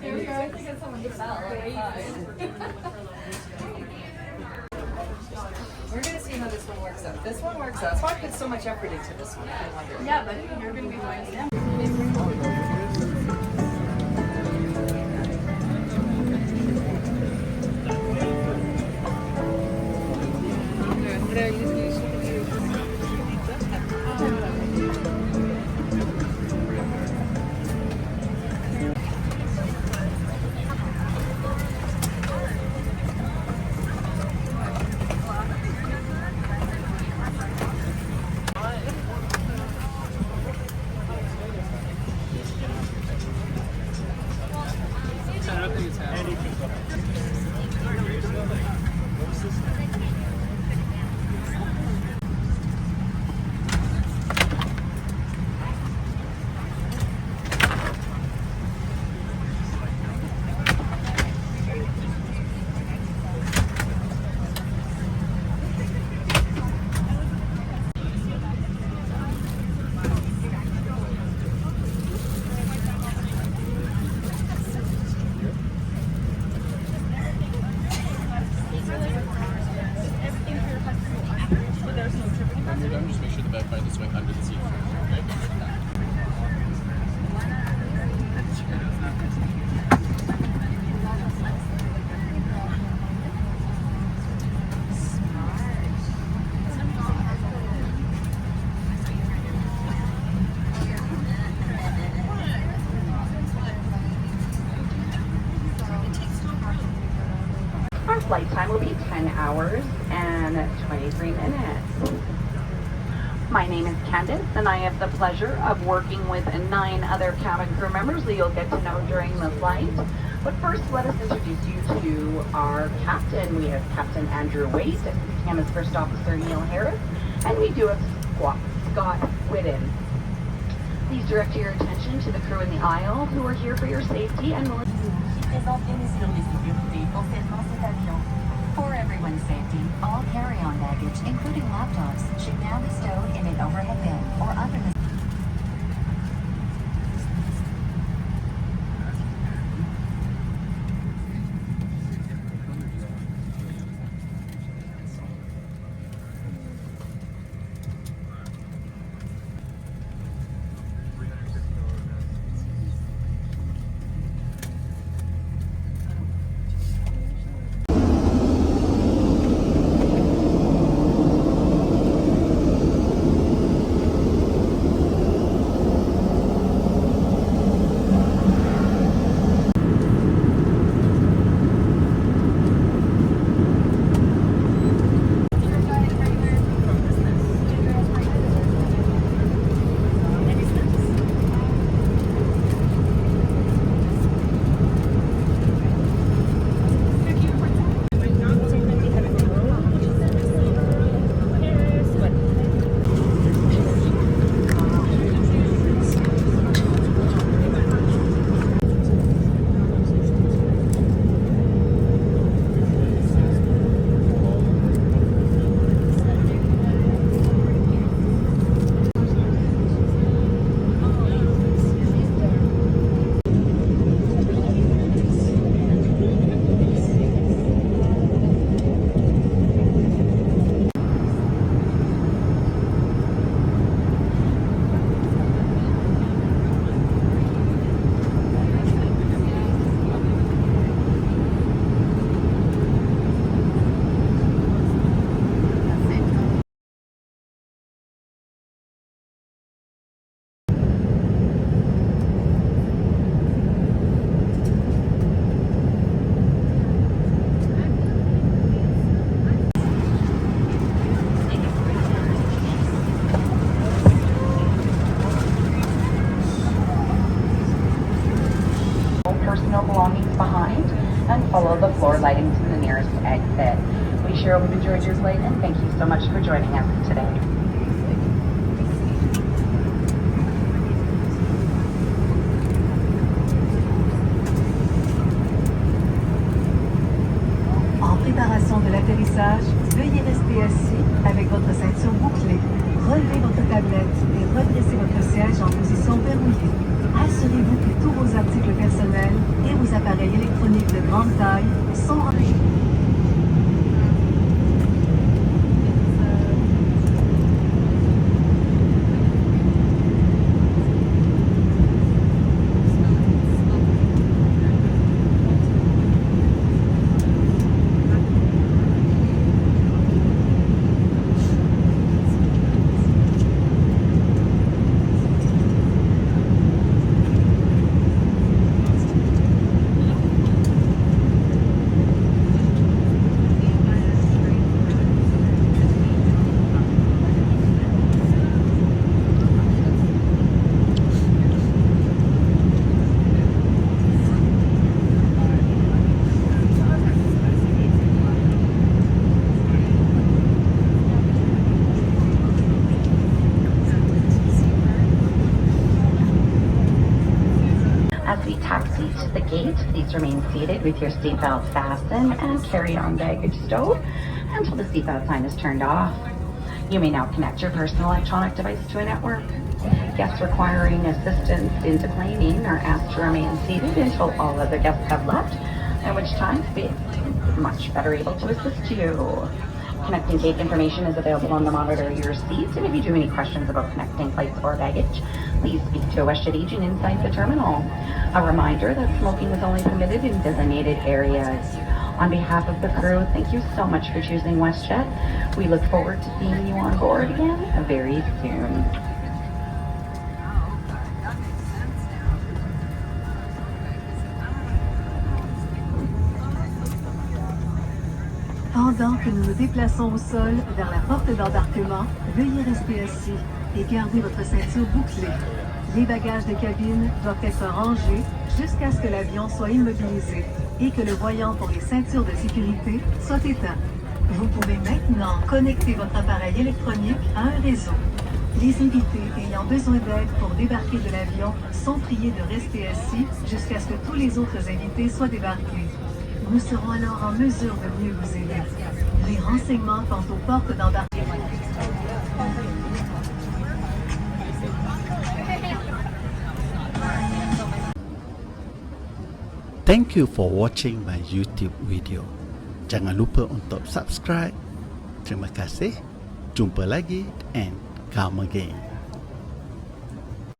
Here we go. I think it's someone just We're gonna see how this one works out. This one works out. That's why I put so much effort into this one. I wonder. Yeah, but you're gonna be fine. Yeah. Flight time will be 10 hours and 23 minutes. My name is Candace and I have the pleasure of working with 9 other cabin crew members that you'll get to know during the flight. But first, let us introduce you to our captain. We have Captain Andrew Waite, and his First Officer Neil Harris, and we do have Scott Whitten. Please direct your attention to the crew in the aisle who are here for your safety and will For everyone's safety, all carry-on baggage, including laptops, should now be stowed in an overhead bin or under the floor lighting to the nearest exit. We sure hope you've enjoyed your flight, and thank you so much for joining us today. En préparation de l'atterrissage, veuillez rester assis avec votre ceinture bouclée. Relevez votre tablette et redressez votre siège en position verrouillée. Assurez-vous que tous vos articles personnels et vos appareils électroniques de grande taille sont rangés. As we taxi to the gate, please remain seated with your seatbelt fastened and carry-on baggage stowed until the seatbelt sign is turned off. You may now connect your personal electronic device to a network. Guests requiring assistance in declining are asked to remain seated until all other guests have left, at which time we'll be much better able to assist you. Connecting gate information is available on the monitor of your seats, and if you do have any questions about connecting flights or baggage, please speak to a WestJet agent inside the terminal. A reminder that smoking is only permitted in designated areas. On behalf of the crew, thank you so much for choosing WestJet. We look forward to seeing you on board again very soon. Pendant que nous nous déplaçons au sol vers la porte d'embarquement, veuillez rester assis et garder votre ceinture bouclée. Les bagages de cabine doivent être rangés jusqu'à ce que l'avion soit immobilisé et que le voyant pour les ceintures de sécurité soit éteint. Vous pouvez maintenant connecter votre appareil électronique à un réseau. Les invités ayant besoin d'aide pour débarquer de l'avion sont priés de rester assis jusqu'à ce que tous les autres invités soient débarqués. Nous serons alors en mesure de mieux vous aider. Les renseignements quant aux portes d'embarquement. Thank you for watching my YouTube video. Jangan lupa untuk subscribe. Terima kasih. Jumpa lagi and come again.